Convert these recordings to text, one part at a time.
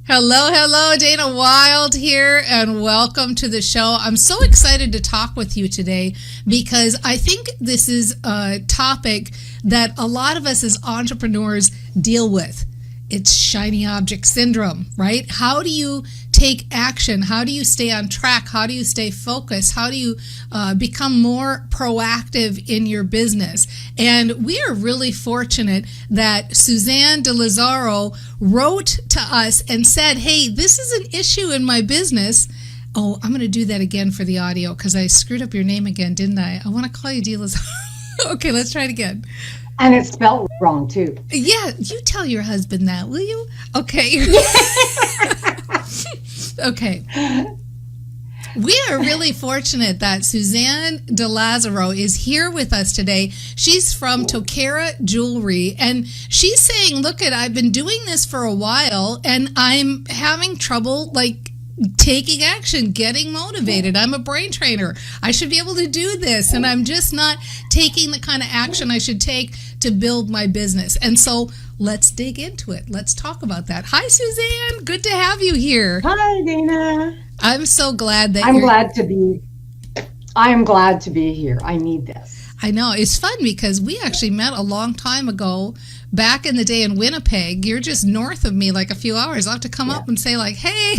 Hello, hello, Dana Wilde here, and welcome to the show. I'm so excited to talk with you today because I think this is a topic that a lot of us as entrepreneurs deal with. It's shiny object syndrome, right? How do you take action? How do you stay on track? How do you stay focused? How do you become more proactive in your business? And we are really fortunate that Suzanne De Lazaro wrote to us and said, hey, this is an issue in my business. Oh, I'm going to do that again for the audio because I screwed up your name again, didn't I? I want to call you De Lazaro. Okay, let's try it again. And it's spelled wrong, too. Yeah, you tell your husband that, will you? Okay. Okay. We are really fortunate that Suzanne De Lazaro is here with us today. She's from Tokera Jewelry, and she's saying, look, I've been doing this for a while, and I'm having trouble, taking action, getting motivated. I'm a brain trainer. I should be able to do this, and I'm just not taking the kind of action I should take to build my business. And so let's dig into it. Let's talk about that. Hi, Suzanne. Good to have you here. Hi, Dana. I'm so glad that I'm glad to be here. I need this. I know. It's fun because we actually met a long time ago back in the day in Winnipeg. You're just north of me, like a few hours. I'll have to come up and say, hey,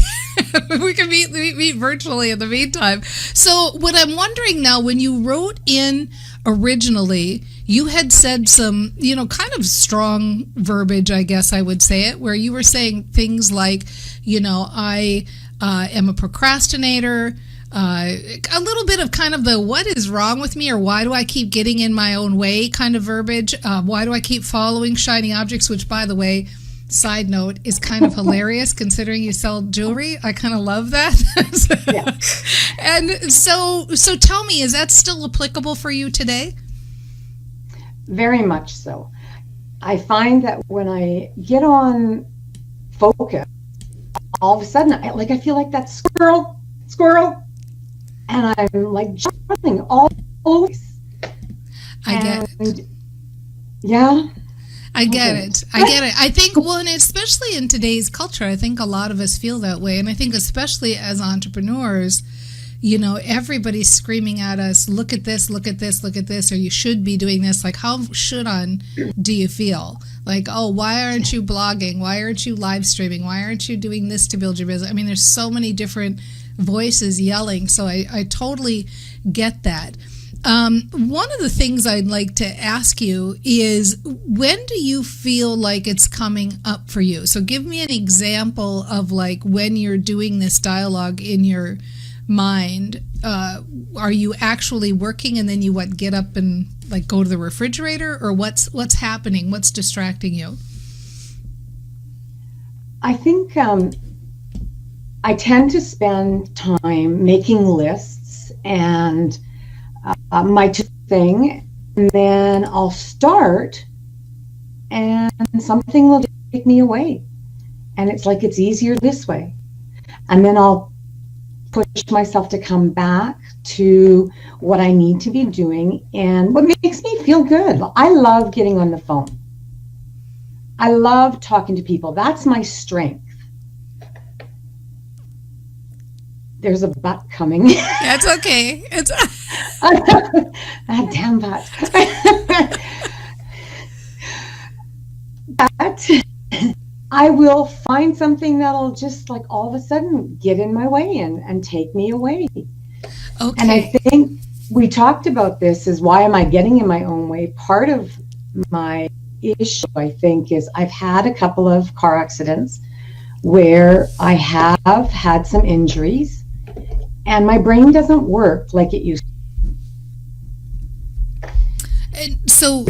we can meet virtually in the meantime. So what I'm wondering now, when you wrote in originally, you had said some, kind of strong verbiage, I guess I would say it, where you were saying things like, I am a procrastinator, a little bit of kind of the what is wrong with me or why do I keep getting in my own way kind of verbiage. Why do I keep following shiny objects, which, by the way, side note, is kind of hilarious considering you sell jewelry. I kind of love that. Yeah. And so tell me, is that still applicable for you today? Very much so. I find that when I get on focus, all of a sudden, I feel like that squirrel, and I'm like jumping all over. I get it. Yeah. I get it. I think, and especially in today's culture, I think a lot of us feel that way. And I think especially as entrepreneurs, everybody's screaming at us, look at this, look at this, look at this, or you should be doing this. Like, how do you feel? Like, oh, why aren't you blogging? Why aren't you live streaming? Why aren't you doing this to build your business? I mean, there's so many different voices yelling. So I totally get that. One of the things I'd like to ask you is, when do you feel like it's coming up for you? So give me an example of when you're doing this dialogue in your mind. Are you actually working and then you get up and go to the refrigerator, or what's happening? What's distracting you? I think I tend to spend time making lists and my thing, and then I'll start and something will take me away, and it's easier this way, and then I'll push myself to come back to what I need to be doing and what makes me feel good. I love getting on the phone. I love talking to people. That's my strength. There's a butt coming. That's okay. It's that damn butt. But I will find something that'll just all of a sudden get in my way and take me away. Okay. And I think we talked about this, is why am I getting in my own way? Part of my issue, I think, is I've had a couple of car accidents where I have had some injuries and my brain doesn't work like it used to. And so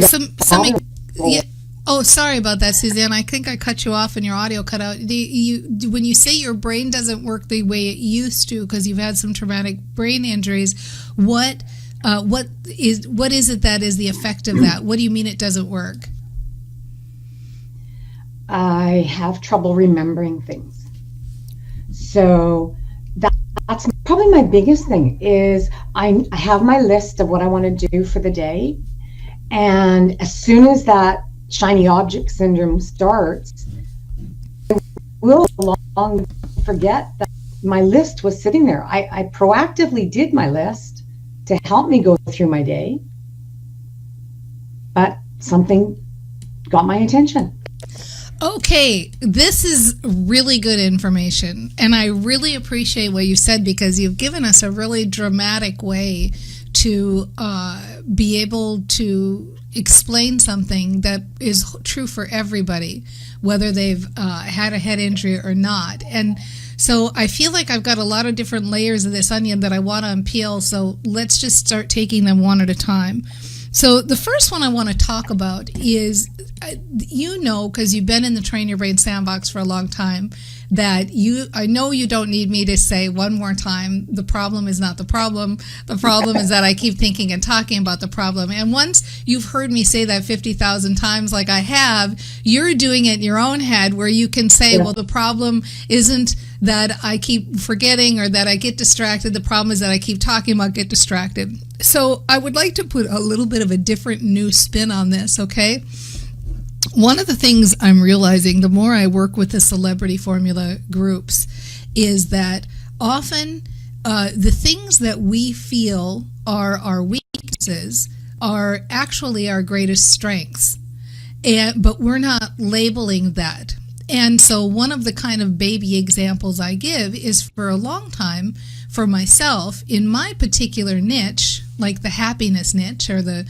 yeah. Oh, sorry about that, Suzanne. I think I cut you off and your audio cut out. When you say your brain doesn't work the way it used to because you've had some traumatic brain injuries, what is it that is the effect of that? What do you mean it doesn't work? I have trouble remembering things. So that's probably my biggest thing, is I have my list of what I want to do for the day. And as soon as that shiny object syndrome starts, I will long forget that my list was sitting there. I proactively did my list to help me go through my day, but something got my attention. Okay, this is really good information, and I really appreciate what you said, because you've given us a really dramatic way to be able to explain something that is true for everybody, whether they've had a head injury or not. And so I feel like I've got a lot of different layers of this onion that I want to unpeel, so let's just start taking them one at a time. So the first one I want to talk about is, you know, because you've been in the Train Your Brain sandbox for a long time, that I know you don't need me to say one more time, the problem is not the problem. The problem is that I keep thinking and talking about the problem. And once you've heard me say that 50,000 times like I have, you're doing it in your own head, where you can say, well, the problem isn't that I keep forgetting or that I get distracted. The problem is that I keep talking about get distracted. So I would like to put a little bit of a different new spin on this, okay? One of the things I'm realizing the more I work with the celebrity formula groups is that often the things that we feel are our weaknesses are actually our greatest strengths, but we're not labeling that. And so one of the kind of baby examples I give is, for a long time, for myself, in my particular niche, like the happiness niche or the,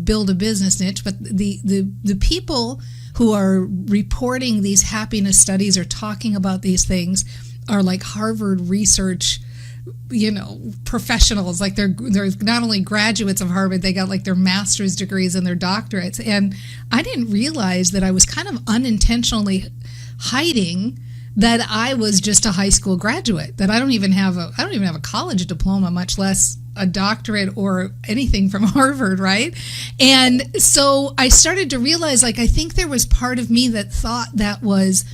build a business niche, but the people who are reporting these happiness studies or talking about these things are like Harvard research, professionals. Like they're not only graduates of Harvard, they got like their master's degrees and their doctorates. And I didn't realize that I was kind of unintentionally hiding that I was just a high school graduate, that I don't even have a college diploma, much less a doctorate or anything from Harvard, right? And so I started to realize, like, I think there was part of me that thought that was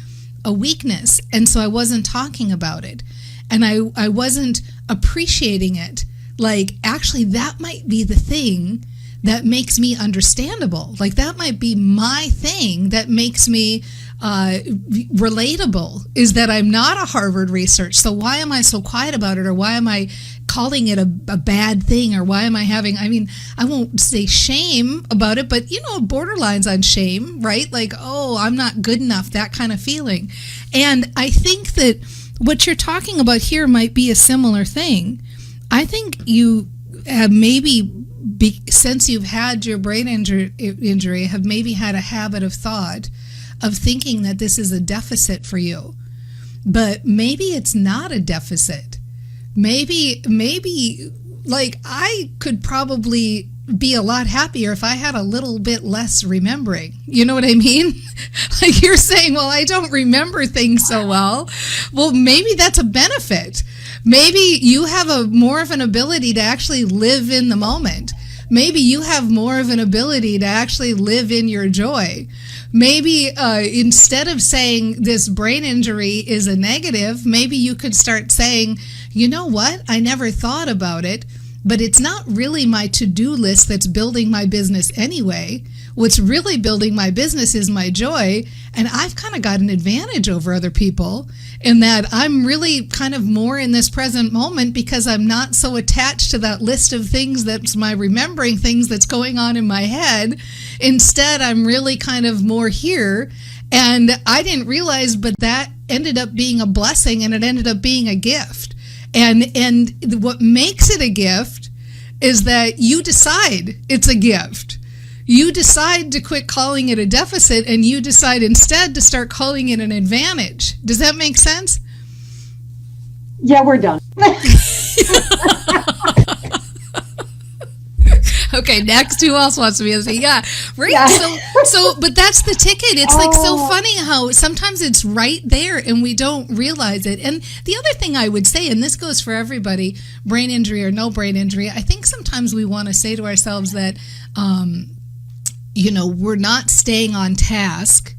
a weakness, and so I wasn't talking about it. And I wasn't appreciating it. Like, actually, that might be the thing that makes me understandable. Like, that might be my thing that makes me relatable, is that I'm not a Harvard research. So why am I so quiet about it? Or why am I calling it a bad thing? Or why am I having, I won't say shame about it, but, borderlines on shame, right? Like, oh, I'm not good enough, that kind of feeling. And I think that what you're talking about here might be a similar thing. I think you have since you've had your brain injury, have maybe had a habit of thought of thinking that this is a deficit for you. But maybe it's not a deficit. Maybe like I could probably be a lot happier if I had a little bit less remembering. You know what I mean? Like you're saying, well, I don't remember things so well. Well, maybe that's a benefit. Maybe you have more of an ability to actually live in the moment. Maybe you have more of an ability to actually live in your joy. Maybe instead of saying this brain injury is a negative, maybe you could start saying, you know what? I never thought about it, but it's not really my to-do list that's building my business anyway. What's really building my business is my joy, and I've kind of got an advantage over other people in that I'm really kind of more in this present moment because I'm not so attached to that list of things that's my remembering things that's going on in my head. Instead, I'm really kind of more here, and I didn't realize, but that ended up being a blessing, and it ended up being a gift. And what makes it a gift is that you decide it's a gift. You decide to quit calling it a deficit, and you decide instead to start calling it an advantage. Does that make sense? Yeah, we're done. Okay, next, who else wants to be able to say, yeah, right? Yeah. So, but that's the ticket. It's like so funny how sometimes it's right there and we don't realize it. And the other thing I would say, and this goes for everybody, brain injury or no brain injury, I think sometimes we want to say to ourselves that, we're not staying on task,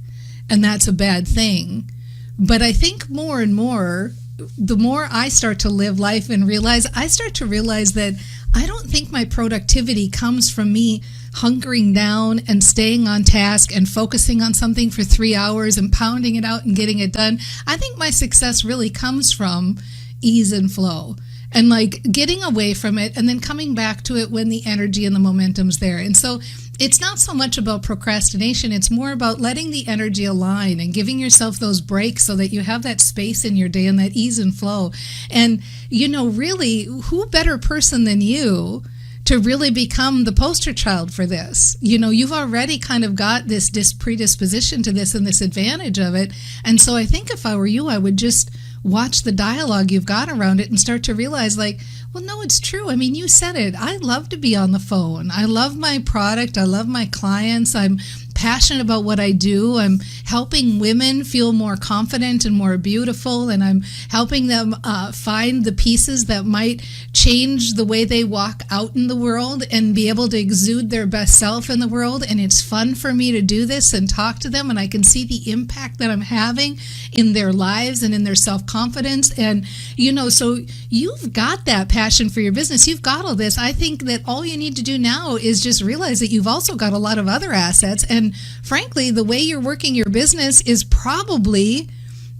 and that's a bad thing. But I think more and more, the more I start to live life and I start to realize that I don't think my productivity comes from me hunkering down and staying on task and focusing on something for 3 hours and pounding it out and getting it done. I think my success really comes from ease and flow, and like getting away from it and then coming back to it when the energy and the momentum's there. And so it's not so much about procrastination. It's more about letting the energy align and giving yourself those breaks so that you have that space in your day and that ease and flow. And, you know, really, who better person than you to really become the poster child for this? You know, you've already kind of got this predisposition to this and this advantage of it. And so I think if I were you, I would just watch the dialogue you've got around it and start to realize, like, well, no, it's true. I mean, you said it. I love to be on the phone. I love my product. I love my clients. I'm passionate about what I do. I'm helping women feel more confident and more beautiful, and I'm helping them find the pieces that might change the way they walk out in the world and be able to exude their best self in the world. And it's fun for me to do this and talk to them, and I can see the impact that I'm having in their lives and in their self-confidence. And, you know, so you've got that passion for your business. You've got all this. I think that all you need to do now is just realize that you've also got a lot of other assets. And frankly, the way you're working your business is probably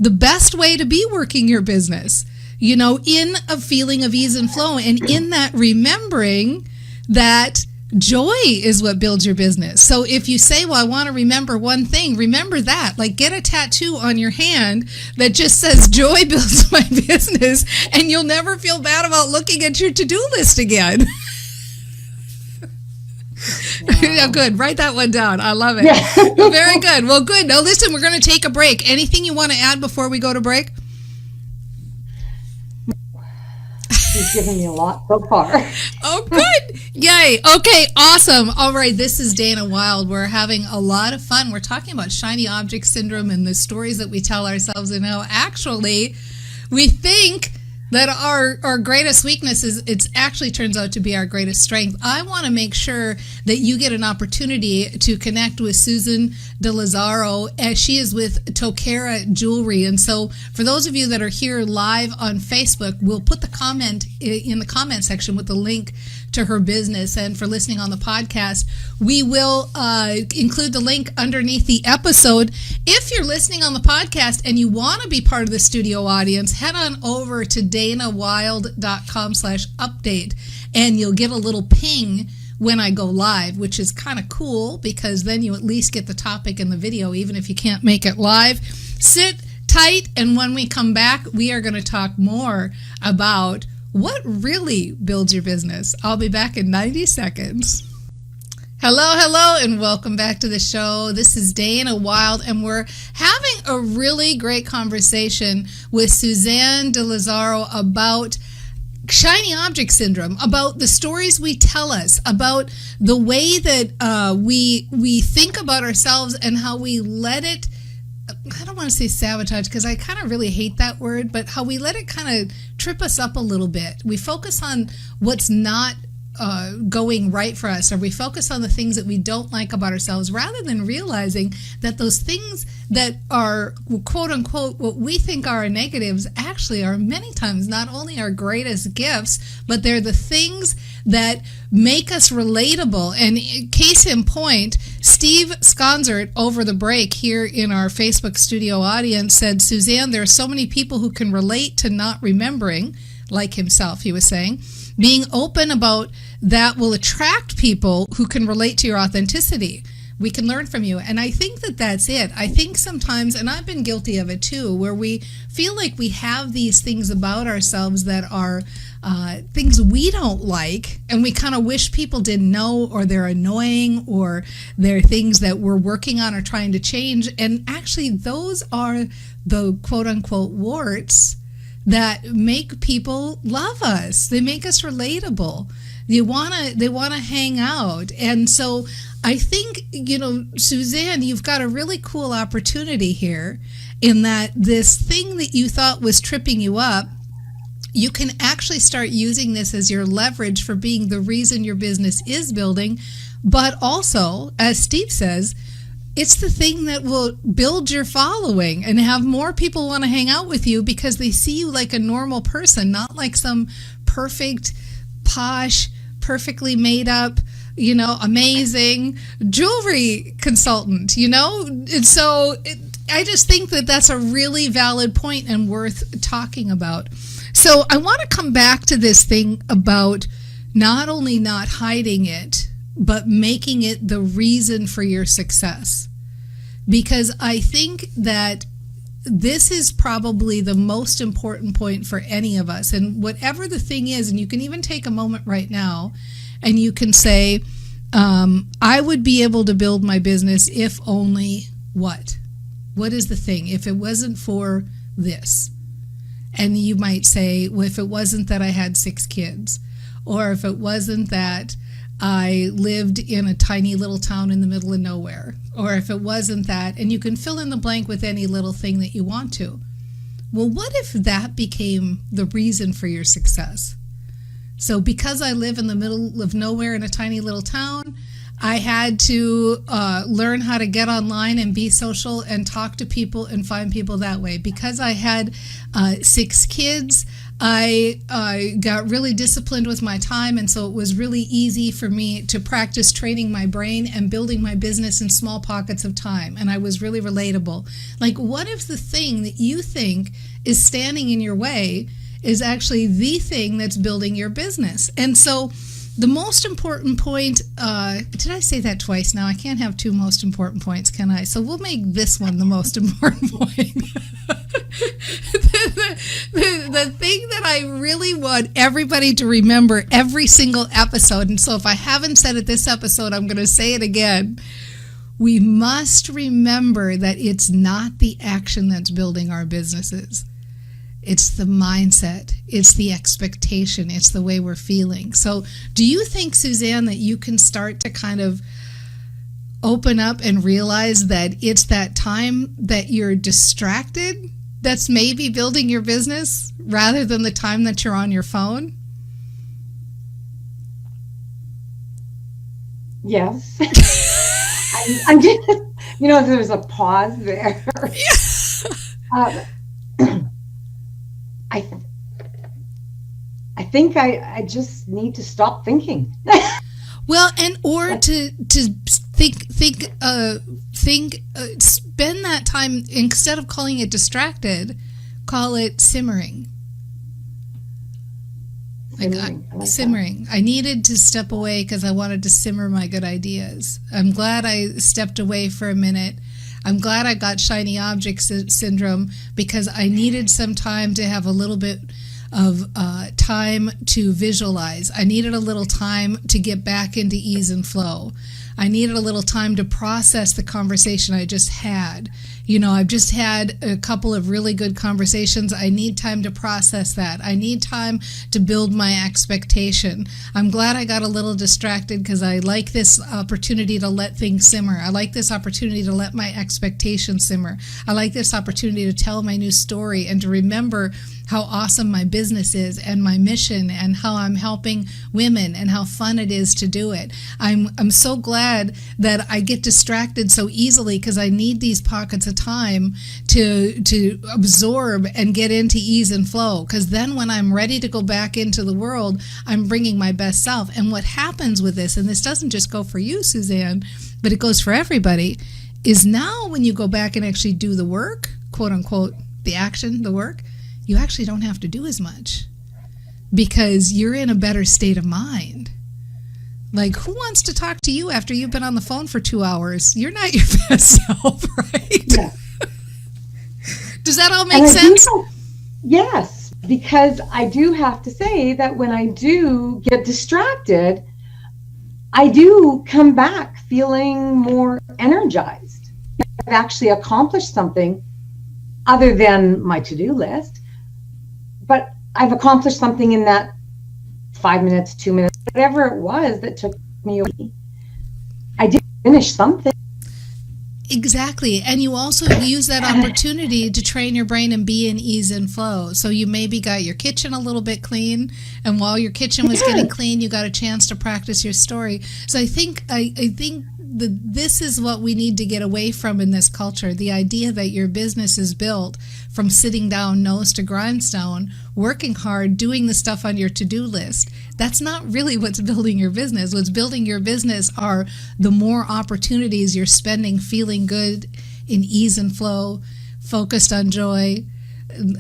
the best way to be working your business, you know, in a feeling of ease and flow, and in that remembering that joy is what builds your business. So if you say, well, I want to remember one thing, remember that. Like, get a tattoo on your hand that just says joy builds my business, and you'll never feel bad about looking at your to-do list again. Wow. Yeah, good. Write that one down. I love it. Yeah. Very good. Well, good. Now, listen, we're going to take a break. Anything you want to add before we go to break? You've given me a lot so far. Oh, good. Yay. Okay, awesome. All right, this is Dana Wilde. We're having a lot of fun. We're talking about shiny object syndrome and the stories that we tell ourselves, and how actually we think that our greatest weakness is, it actually turns out to be our greatest strength. I want to make sure that you get an opportunity to connect with Susan De Lazaro, as she is with Tokera Jewelry. And so for those of you that are here live on Facebook, we'll put the comment in the comment section with the link to her business. And for listening on the podcast, we will include the link underneath the episode. If you're listening on the podcast and you want to be part of the studio audience, head on over to danawilde.com/update, and you'll get a little ping when I go live, which is kind of cool, because then you at least get the topic in the video, even if you can't make it live. Sit tight, and when we come back, we are going to talk more about what really builds your business. I'll be back in 90 seconds. Hello, and welcome back to the show. This is Dana Wilde, and we're having a really great conversation with Suzanne De Lazaro about shiny object syndrome, about the stories we tell us, about the way that we think about ourselves and how we let it, I don't want to say sabotage, because I kind of really hate that word, but how we let it kind of trip us up a little bit. We focus on what's not going right for us, or we focus on the things that we don't like about ourselves, rather than realizing that those things that are quote unquote what we think are our negatives actually are many times not only our greatest gifts, but they're the things that make us relatable. And case in point, Steve Sconzert over the break here in our Facebook studio audience said, Suzanne, there are so many people who can relate to not remembering, like himself, he was saying. Being open about that will attract people who can relate to your authenticity. We can learn from you. And I think that that's it. I think sometimes, and I've been guilty of it too, where we feel like we have these things about ourselves that are things we don't like, and we kind of wish people didn't know, or they're annoying, or they're things that we're working on or trying to change. And actually, those are the quote-unquote warts that make people love us. They make us relatable. They wanna hang out. And so I think, you know, Suzanne, you've got a really cool opportunity here, in that this thing that you thought was tripping you up, you can actually start using this as your leverage for being the reason your business is building. But also, as Steve says, it's the thing that will build your following and have more people want to hang out with you, because they see you like a normal person, not like some perfect, posh, perfectly made up amazing jewelry consultant, And so I just think that that's a really valid point and worth talking about. So I want to come back to this thing about not only not hiding it, but making it the reason for your success. Because I think that this is probably the most important point for any of us. And whatever the thing is, and you can even take a moment right now and you can say, I would be able to build my business if only what? What is the thing? If it wasn't for this. And you might say, well, if it wasn't that I had 6 kids, or if it wasn't that I lived in a tiny little town in the middle of nowhere, or if it wasn't that, and you can fill in the blank with any little thing that you want to. Well, what if that became the reason for your success? So because I live in the middle of nowhere in a tiny little town, I had to learn how to get online and be social and talk to people and find people that way. Because I had 6 kids, I got really disciplined with my time, and so it was really easy for me to practice training my brain and building my business in small pockets of time, and I was really relatable. Like, what if the thing that you think is standing in your way is actually the thing that's building your business? And so the most important point, did I say that twice now? I can't have 2 most important points, can I? So we'll make this one the most important point. The thing that I really want everybody to remember every single episode, and so if I haven't said it this episode, I'm going to say it again. We must remember that it's not the action that's building our businesses. It's the mindset. It's the expectation. It's the way we're feeling. So do you think, Suzanne, that you can start to kind of open up and realize that it's that time that you're distracted that's maybe building your business rather than the time that you're on your phone? Yes. I'm just, there's a pause there. I think I just need to stop thinking. Well, or to spend that time, instead of calling it distracted, call it simmering. Simmering. I needed to step away because I wanted to simmer my good ideas. I'm glad I stepped away for a minute. I'm glad I got shiny object syndrome because I needed some time to have a little bit of time to visualize. I needed a little time to get back into ease and flow. I needed a little time to process the conversation I just had. I've just had a couple of really good conversations. I need time to process that. I need time to build my expectation. I'm glad I got a little distracted because I like this opportunity to let things simmer. I like this opportunity to let my expectations simmer. I like this opportunity to tell my new story and to remember how awesome my business is and my mission and how I'm helping women and how fun it is to do it. I'm so glad that I get distracted so easily because I need these pockets of time to absorb and get into ease and flow, because then when I'm ready to go back into the world, I'm bringing my best self. And what happens with this, and this doesn't just go for you, Suzanne, but it goes for everybody, is now when you go back and actually do the work, quote unquote, the action, the work, you actually don't have to do as much because you're in a better state of mind. Like, who wants to talk to you after you've been on the phone for 2 hours? You're not your best self, right? Yeah. Does that all make sense? Yes, because I do have to say that when I do get distracted, I do come back feeling more energized. I've actually accomplished something other than my to-do list, but I've accomplished something in that 5 minutes, 2 minutes, whatever it was that took me away. I did finish something. Exactly. And you also use that opportunity to train your brain and be in ease and flow. So you maybe got your kitchen a little bit clean, and while your kitchen was getting clean, you got a chance to practice your story. So I think this is what we need to get away from in this culture. The idea that your business is built from sitting down, nose to grindstone, working hard, doing the stuff on your to-do list. That's not really what's building your business. What's building your business are the more opportunities you're spending feeling good, in ease and flow, focused on joy,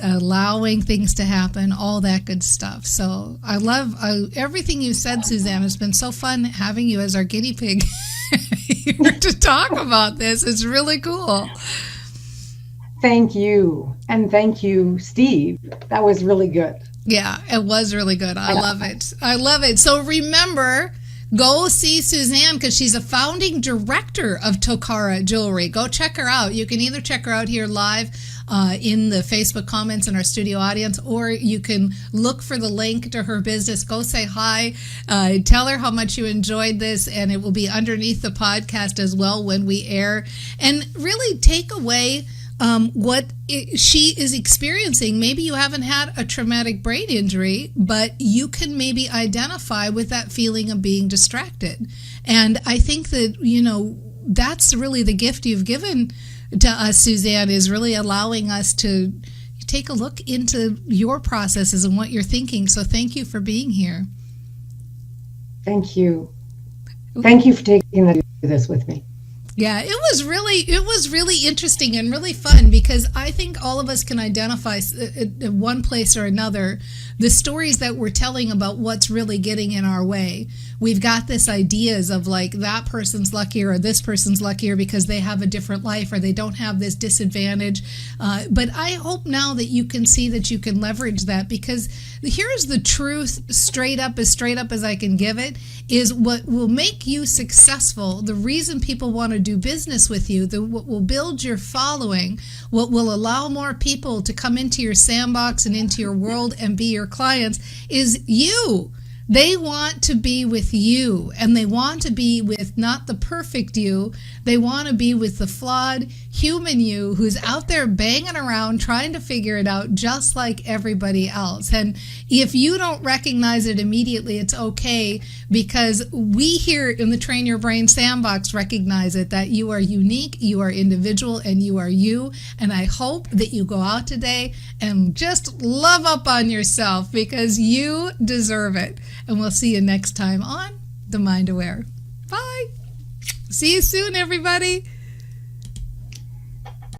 allowing things to happen, all that good stuff. So I love everything you said, Suzanne. It's been so fun having you as our guinea pig here to talk about this. It's really cool. Thank you. And thank you, Steve. That was really good. Yeah, it was really good. I love it. I love it. So remember, go see Suzanne because she's a founding director of Tokara Jewelry. Go check her out. You can either check her out here live in the Facebook comments in our studio audience, or you can look for the link to her business. Go say hi. Tell her how much you enjoyed this, and it will be underneath the podcast as well when we air. And really take away what she is experiencing. Maybe you haven't had a traumatic brain injury, but you can maybe identify with that feeling of being distracted. And I think that, that's really the gift you've given to us, Suzanne, is really allowing us to take a look into your processes and what you're thinking. So thank you for being here. Thank you. Thank you for taking this with me. Yeah, it was really interesting and really fun because I think all of us can identify in one place or another the stories that we're telling about what's really getting in our way. We've got this ideas of like that person's luckier or this person's luckier because they have a different life or they don't have this disadvantage. But I hope now that you can see that you can leverage that, because here's the truth, straight up as I can give it, is what will make you successful. The reason people want to do business with you, what will build your following, what will allow more people to come into your sandbox and into your world and be your clients is you. They want to be with you, and they want to be with not the perfect you. They want to be with the flawed human you who's out there banging around trying to figure it out just like everybody else. And if you don't recognize it immediately, it's okay, because we here in the Train Your Brain Sandbox recognize it, that you are unique, you are individual, and you are you. And I hope that you go out today and just love up on yourself, because you deserve it. And we'll see you next time on The Mind Aware. Bye. See you soon, everybody.